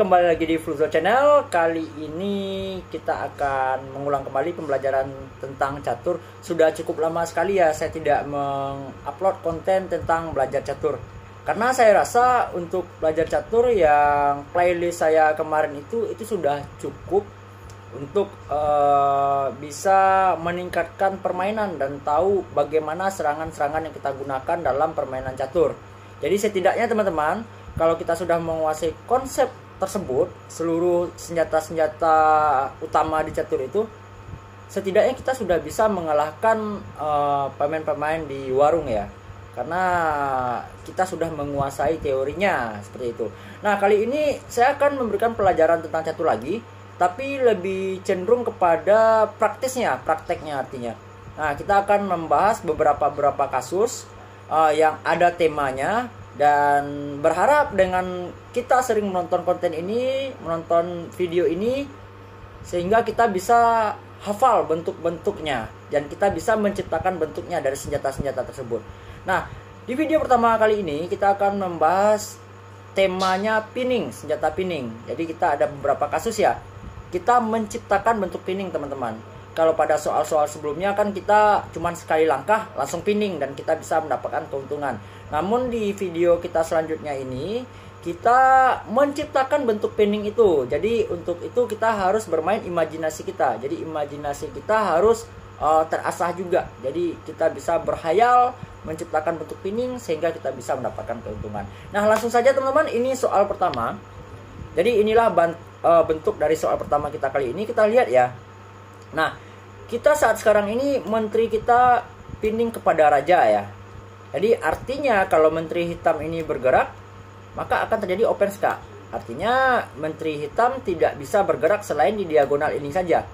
kembali lagi di Fluzo Channel. Kali ini kita akan mengulang kembali pembelajaran tentang catur. Sudah cukup lama sekali ya saya tidak mengupload konten tentang belajar catur. Karena saya rasa untuk belajar catur yang playlist saya kemarin itu sudah cukup untuk bisa meningkatkan permainan dan tahu bagaimana serangan-serangan yang kita gunakan dalam permainan catur. Jadi setidaknya teman-teman, kalau kita sudah menguasai konsep tersebut, seluruh senjata-senjata utama di catur itu, setidaknya kita sudah bisa mengalahkan pemain-pemain di warung ya. Karena kita sudah menguasai teorinya seperti itu. Nah, kali ini saya akan memberikan pelajaran tentang catur lagi, tapi lebih cenderung kepada prakteknya artinya. Nah, kita akan membahas beberapa kasus yang ada temanya, dan berharap dengan kita sering menonton konten ini, menonton video ini, sehingga kita bisa hafal bentuk-bentuknya dan kita bisa menciptakan bentuknya dari senjata-senjata tersebut. Nah, di video pertama kali ini kita akan membahas temanya pinning, senjata pinning. Jadi kita ada beberapa kasus ya, kita menciptakan bentuk pinning teman-teman. Kalau pada soal-soal sebelumnya kan kita cuman sekali langkah langsung pinning dan kita bisa mendapatkan keuntungan. Namun di video kita selanjutnya ini kita menciptakan bentuk pinning itu. Jadi untuk itu kita harus bermain imajinasi kita. Jadi imajinasi kita harus terasah juga. Jadi kita bisa berhayal menciptakan bentuk pinning sehingga kita bisa mendapatkan keuntungan. Nah, langsung saja teman-teman, ini soal pertama. Jadi inilah bentuk dari soal pertama kita kali ini. Kita lihat ya. Nah, kita saat sekarang ini menteri kita pinning kepada raja ya. Jadi artinya kalau menteri hitam ini bergerak, maka akan terjadi open ska. Artinya menteri hitam tidak bisa bergerak selain di diagonal ini saja.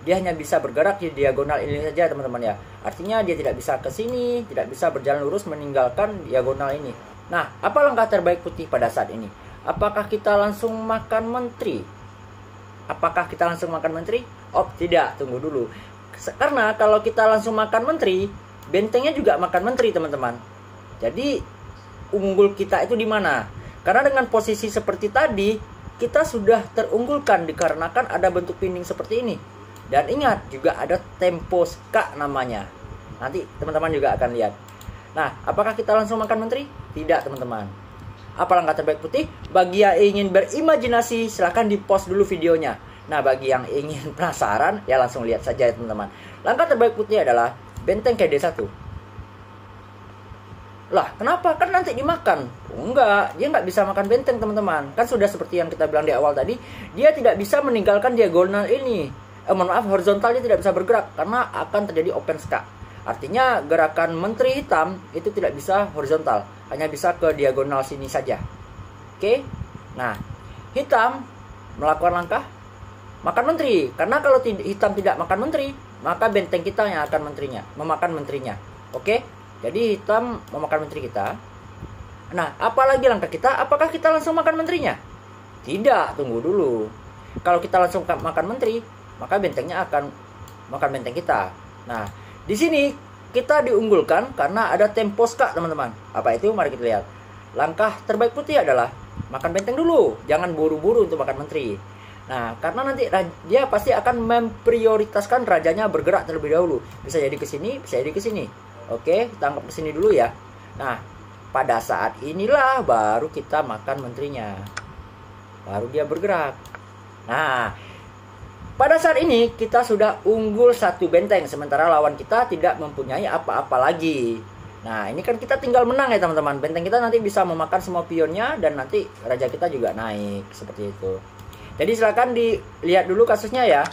Dia hanya bisa bergerak di diagonal ini saja teman-teman ya. Artinya dia tidak bisa ke sini, tidak bisa berjalan lurus meninggalkan diagonal ini. Nah, apa langkah terbaik putih pada saat ini? Apakah kita langsung makan menteri? Oh, tidak, tunggu dulu. Karena kalau kita langsung makan menteri, bentengnya juga makan menteri, teman-teman. Jadi unggul kita itu di mana? Karena dengan posisi seperti tadi, kita sudah terunggulkan dikarenakan ada bentuk pinning seperti ini. Dan ingat, juga ada tempo ska namanya. Nanti teman-teman juga akan lihat. Nah, apakah kita langsung makan menteri? Tidak, teman-teman. Apa langkah terbaik putih? Bagi yang ingin berimajinasi, silahkan di-pause dulu videonya. Nah, bagi yang ingin penasaran, ya langsung lihat saja ya teman-teman. Langkah terbaik putih adalah benteng ke D1. Lah, kenapa? Kan nanti dimakan. Enggak, dia nggak bisa makan benteng teman-teman. Kan sudah seperti yang kita bilang di awal tadi, dia tidak bisa meninggalkan diagonal ini. Horizontal dia tidak bisa bergerak karena akan terjadi open ska. Artinya gerakan menteri hitam itu tidak bisa horizontal, hanya bisa ke diagonal sini saja. Oke? Nah, hitam melakukan langkah makan menteri. Karena kalau hitam tidak makan menteri, maka benteng kita yang akan memakan menterinya. Oke? Jadi hitam memakan menteri kita. Nah, apalagi langkah kita? Apakah kita langsung makan menterinya? Tidak, tunggu dulu. Kalau kita langsung makan menteri, maka bentengnya akan makan benteng kita. Nah, di sini kita diunggulkan karena ada tempo ska, teman-teman. Apa itu? Mari kita lihat. Langkah terbaik putih adalah makan benteng dulu. Jangan buru-buru untuk makan menteri. Nah, karena nanti dia pasti akan memprioritaskan rajanya bergerak terlebih dahulu. Bisa jadi ke sini, bisa jadi ke sini. Oke, kita anggap ke sini dulu ya. Nah, pada saat inilah baru kita makan menterinya. Baru dia bergerak. Nah, pada saat ini kita sudah unggul satu benteng, sementara lawan kita tidak mempunyai apa-apa lagi. Nah, ini kan kita tinggal menang ya teman-teman. Benteng kita nanti bisa memakan semua pionnya dan nanti raja kita juga naik seperti itu. Jadi silakan dilihat dulu kasusnya ya.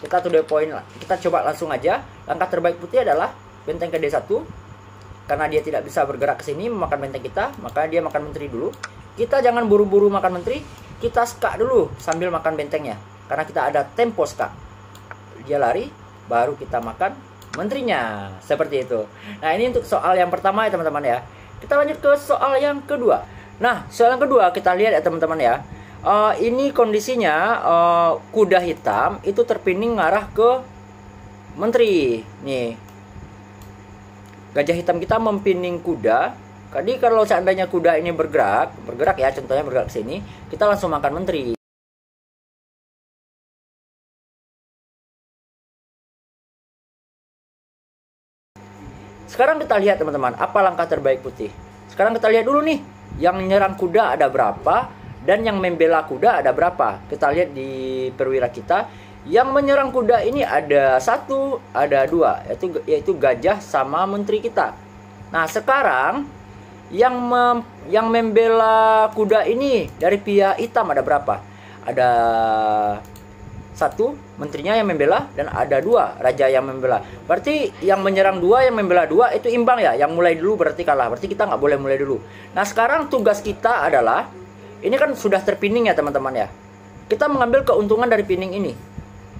Kita to the point, kita coba langsung aja. Langkah terbaik putih adalah benteng ke D1. Karena dia tidak bisa bergerak ke sini memakan benteng kita, maka dia makan menteri dulu. Kita jangan buru-buru makan menteri, kita ska dulu sambil makan bentengnya. Karena kita ada tempo ska. Dia lari, baru kita makan menterinya. Seperti itu. Nah, ini untuk soal yang pertama ya teman-teman ya. Kita lanjut ke soal yang kedua. Nah, soal yang kedua kita lihat ya teman-teman ya. Ini kondisinya kuda hitam itu terpinning ngarah ke menteri. Nih, gajah hitam kita mempinning kuda. Jadi kalau seandainya kuda ini bergerak ya, contohnya bergerak ke sini, kita langsung makan menteri. sekarang kita lihat teman-teman, apa langkah terbaik putih. Sekarang kita lihat dulu nih, yang menyerang kuda ada berapa dan yang membela kuda ada berapa. Kita lihat di perwira kita, yang menyerang kuda ini ada 1, ada 2, yaitu gajah sama menteri kita. Nah sekarang yang membela kuda ini dari pihak hitam ada berapa? Ada 1 menterinya yang membela, dan ada 2 raja yang membela. Berarti yang menyerang 2, yang membela 2 itu imbang ya. Yang mulai dulu berarti kalah. Berarti kita nggak boleh mulai dulu. Nah sekarang tugas kita adalah, ini kan sudah terpining ya teman-teman ya. Kita mengambil keuntungan dari pining ini.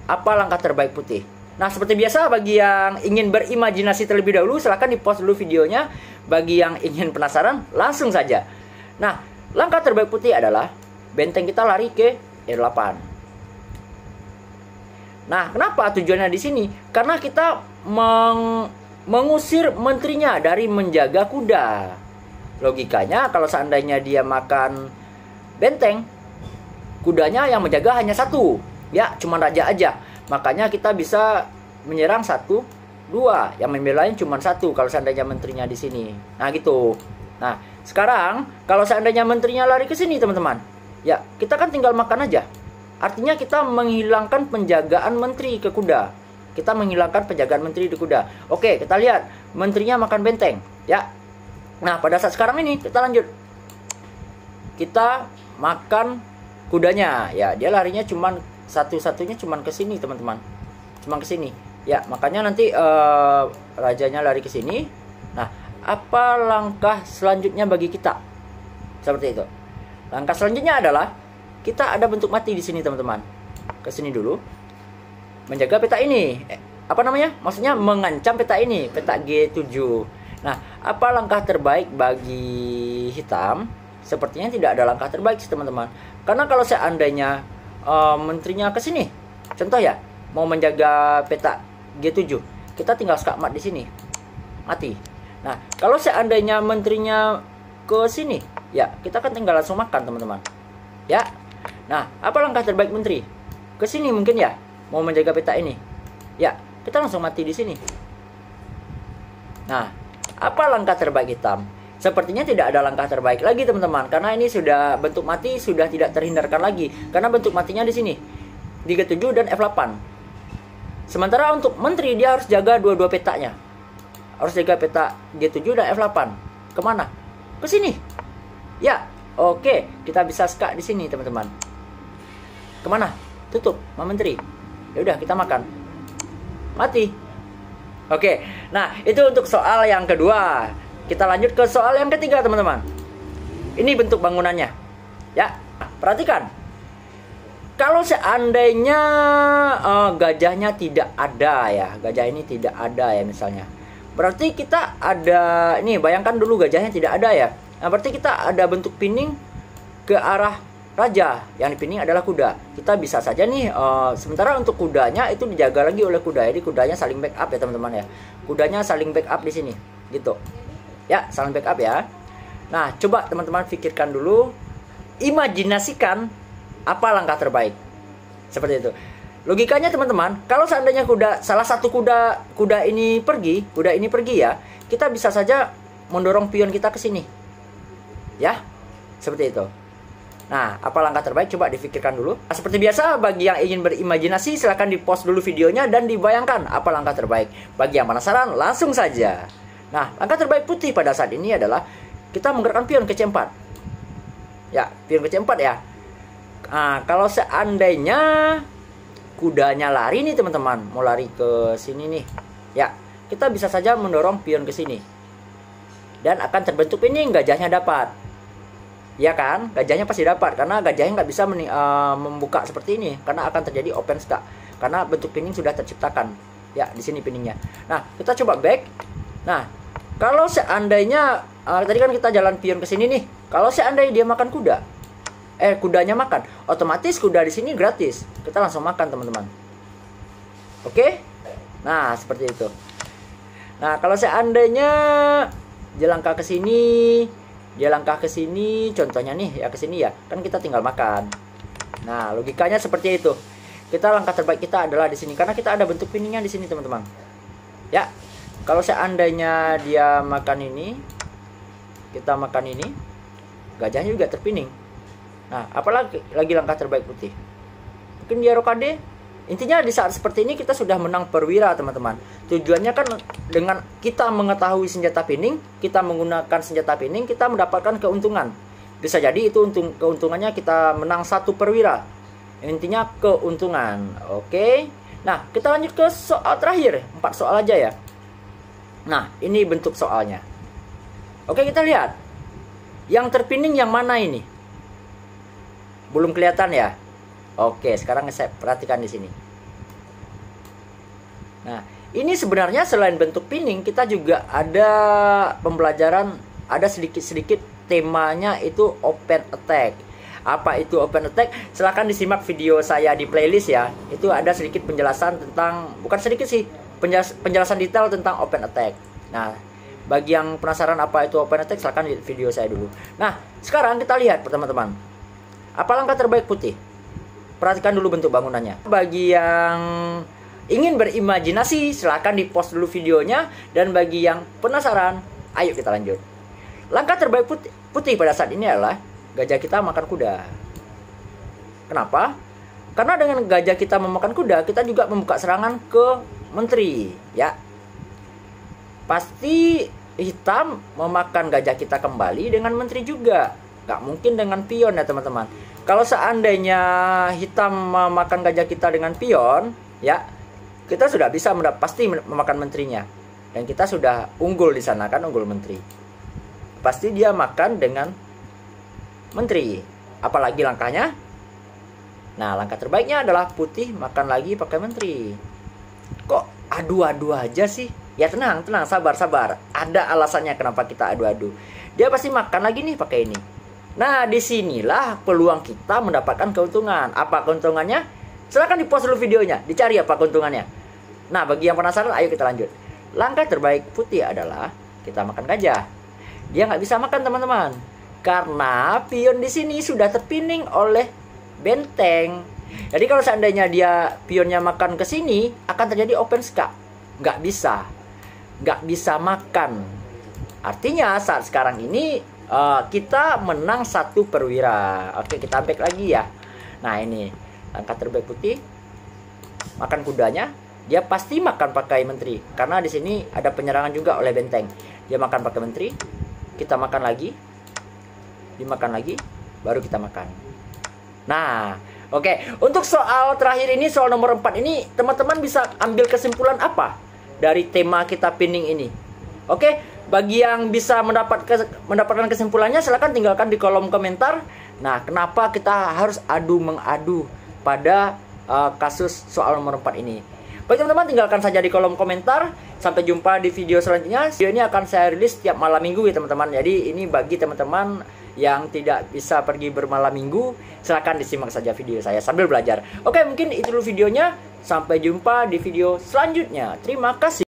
Apa langkah terbaik putih? Nah seperti biasa, bagi yang ingin berimajinasi terlebih dahulu, silahkan di post dulu videonya. Bagi yang ingin penasaran, langsung saja. Nah langkah terbaik putih adalah benteng kita lari ke E8. Nah, kenapa tujuannya di sini? Karena kita mengusir menterinya dari menjaga kuda. Logikanya kalau seandainya dia makan benteng, kudanya yang menjaga hanya 1. Ya, cuma raja aja. Makanya kita bisa menyerang 1, 2. Yang membelain cuma 1 kalau seandainya menterinya di sini. Nah, gitu. Nah, sekarang kalau seandainya menterinya lari ke sini, teman-teman. Ya, kita kan tinggal makan aja. Artinya kita menghilangkan penjagaan menteri ke kuda. Kita menghilangkan penjagaan menteri di kuda. Oke, kita lihat. Menterinya makan benteng. Ya. Nah, pada saat sekarang ini, kita lanjut. Kita makan kudanya. Ya, dia larinya cuman satu-satunya cuman ke sini, teman-teman. Cuman ke sini. Ya, makanya nanti rajanya lari ke sini. Nah, apa langkah selanjutnya bagi kita? Seperti itu. Langkah selanjutnya adalah kita ada bentuk mati di sini, teman-teman. Ke sini dulu. Menjaga peta ini. Apa namanya? Maksudnya mengancam peta ini, peta G7. Nah, apa langkah terbaik bagi hitam? Sepertinya tidak ada langkah terbaik sih, teman-teman. Karena kalau seandainya menterinya ke sini, contoh ya, mau menjaga peta G7, kita tinggal skakmat di sini. Mati. Nah, kalau seandainya menterinya ke sini, ya, kita kan tinggal langsung makan, teman-teman. Ya. Nah, apa langkah terbaik menteri? Ke sini mungkin ya, mau menjaga peta ini. Ya, kita langsung mati di sini. Nah, apa langkah terbaik hitam? Sepertinya tidak ada langkah terbaik lagi, teman-teman, karena ini sudah bentuk mati sudah tidak terhindarkan lagi, karena bentuk matinya di sini. Di G7 dan F8. Sementara untuk menteri dia harus jaga dua-dua petanya. Harus jaga peta G7 dan F8. Kemana? Ke sini. Ya, oke, kita bisa skak di sini, teman-teman. Kemana? Tutup, Pak Menteri. Ya udah, kita makan. Mati. Oke, nah itu untuk soal yang kedua. Kita lanjut ke soal yang ketiga, teman-teman. Ini bentuk bangunannya. Ya, perhatikan. Kalau seandainya gajahnya tidak ada ya, gajah ini tidak ada ya misalnya. Berarti kita ada, ini bayangkan dulu gajahnya tidak ada ya. Nah, berarti kita ada bentuk pining ke arah raja, yang dipining adalah kuda. Kita bisa saja nih, sementara untuk kudanya itu dijaga lagi oleh kuda. Jadi kudanya saling backup ya teman-teman ya. Kudanya saling backup di sini, gitu. Ya, saling backup ya. Nah, coba teman-teman pikirkan dulu, imajinasikan apa langkah terbaik. Seperti itu. Logikanya teman-teman, kalau seandainya salah satu kuda ini pergi ya, kita bisa saja mendorong pion kita ke sini. Ya, seperti itu. Nah, apa langkah terbaik? Coba difikirkan dulu. Nah, seperti biasa, bagi yang ingin berimajinasi, silahkan di post dulu videonya dan dibayangkan apa langkah terbaik. Bagi yang penasaran, langsung saja. Nah, langkah terbaik putih pada saat ini adalah kita menggerakkan pion ke C4. Ya, pion ke C4 ya. Nah, kalau seandainya kudanya lari nih teman-teman, mau lari ke sini nih. Ya, kita bisa saja mendorong pion ke sini. Dan akan terbentuk ini gajahnya dapat. Ya kan, gajahnya pasti dapat karena gajahnya nggak bisa membuka seperti ini karena akan terjadi open stack karena bentuk pining sudah terciptakan. Ya, di sini piningnya. Nah, kita coba back. Nah, kalau seandainya tadi kan kita jalan pion ke sini nih. Kalau seandainya dia makan kuda, kudanya makan, otomatis kuda di sini gratis. Kita langsung makan, teman-teman. Oke? Nah, seperti itu. Nah, kalau seandainya dia langkah ke sini, contohnya nih ya ke sini ya, kan kita tinggal makan. Nah, logikanya seperti itu. Langkah terbaik kita adalah di sini karena kita ada bentuk piningnya di sini, teman-teman. Ya. Kalau seandainya dia makan ini, kita makan ini, gajahnya juga terpining. Nah, apalagi lagi langkah terbaik putih. Mungkin dia rokade. Intinya di saat seperti ini kita sudah menang perwira, teman-teman. Tujuannya kan dengan kita mengetahui senjata pining, kita menggunakan senjata pining, kita mendapatkan keuntungan. Bisa jadi itu keuntungannya kita menang 1 perwira. Intinya keuntungan. Oke. Nah, kita lanjut ke soal terakhir. 4 soal aja ya. Nah, ini bentuk soalnya. Oke, kita lihat. Yang terpining yang mana ini? Belum kelihatan ya? Oke, sekarang saya perhatikan di sini. Nah, ini sebenarnya selain bentuk pining, kita juga ada pembelajaran, ada sedikit-sedikit temanya itu open attack. Apa itu open attack? Silahkan disimak video saya di playlist ya. Itu ada sedikit penjelasan tentang, bukan sedikit sih, penjelasan detail tentang open attack. Nah, bagi yang penasaran apa itu open attack, silahkan di video saya dulu. Nah, sekarang kita lihat teman-teman. Apa langkah terbaik putih? Perhatikan dulu bentuk bangunannya. Bagi yang ingin berimajinasi, silahkan di post dulu videonya. Dan bagi yang penasaran, ayo kita lanjut. Langkah terbaik putih pada saat ini adalah gajah kita makan kuda. Kenapa? Karena dengan gajah kita memakan kuda, kita juga membuka serangan ke menteri. Ya, pasti hitam memakan gajah kita kembali dengan menteri juga. Gak mungkin dengan pion ya teman-teman. Kalau seandainya hitam memakan gajah kita dengan pion, ya kita sudah bisa pasti memakan menterinya. Dan kita sudah unggul di sana kan, unggul menteri. Pasti dia makan dengan menteri. Apalagi langkahnya? Nah, langkah terbaiknya adalah putih makan lagi pakai menteri. Kok adu-adu aja sih? Ya tenang, sabar. Ada alasannya kenapa kita adu-adu. Dia pasti makan lagi nih pakai ini. Nah, disinilah peluang kita mendapatkan keuntungan. Apa keuntungannya? Silahkan di post dulu videonya, dicari apa keuntungannya. Nah, bagi yang penasaran, ayo kita lanjut. Langkah terbaik putih adalah kita makan gajah. Dia nggak bisa makan teman-teman, karena pion di sini sudah terpining oleh benteng. Jadi kalau seandainya dia pionnya makan ke sini, akan terjadi open ska. Nggak bisa makan. Artinya saat sekarang ini kita menang 1 perwira. Oke, kita back lagi ya. Nah, ini langkah terbaik putih makan kudanya. Dia pasti makan pakai menteri, karena di sini ada penyerangan juga oleh benteng. Dia makan pakai menteri, kita makan lagi, dimakan lagi, baru kita makan. Nah, oke. Untuk soal terakhir ini, soal nomor 4 ini, teman-teman bisa ambil kesimpulan apa dari tema kita pining ini? Oke. Bagi yang bisa mendapatkan kesimpulannya, silahkan tinggalkan di kolom komentar. Nah, kenapa kita harus adu-mengadu pada kasus soal nomor 4 ini? Bagi teman-teman, tinggalkan saja di kolom komentar. Sampai jumpa di video selanjutnya. Video ini akan saya rilis setiap malam minggu ya teman-teman. Jadi ini bagi teman-teman yang tidak bisa pergi bermalam minggu, silahkan disimak saja video saya sambil belajar. Oke, mungkin itu dulu videonya. Sampai jumpa di video selanjutnya. Terima kasih.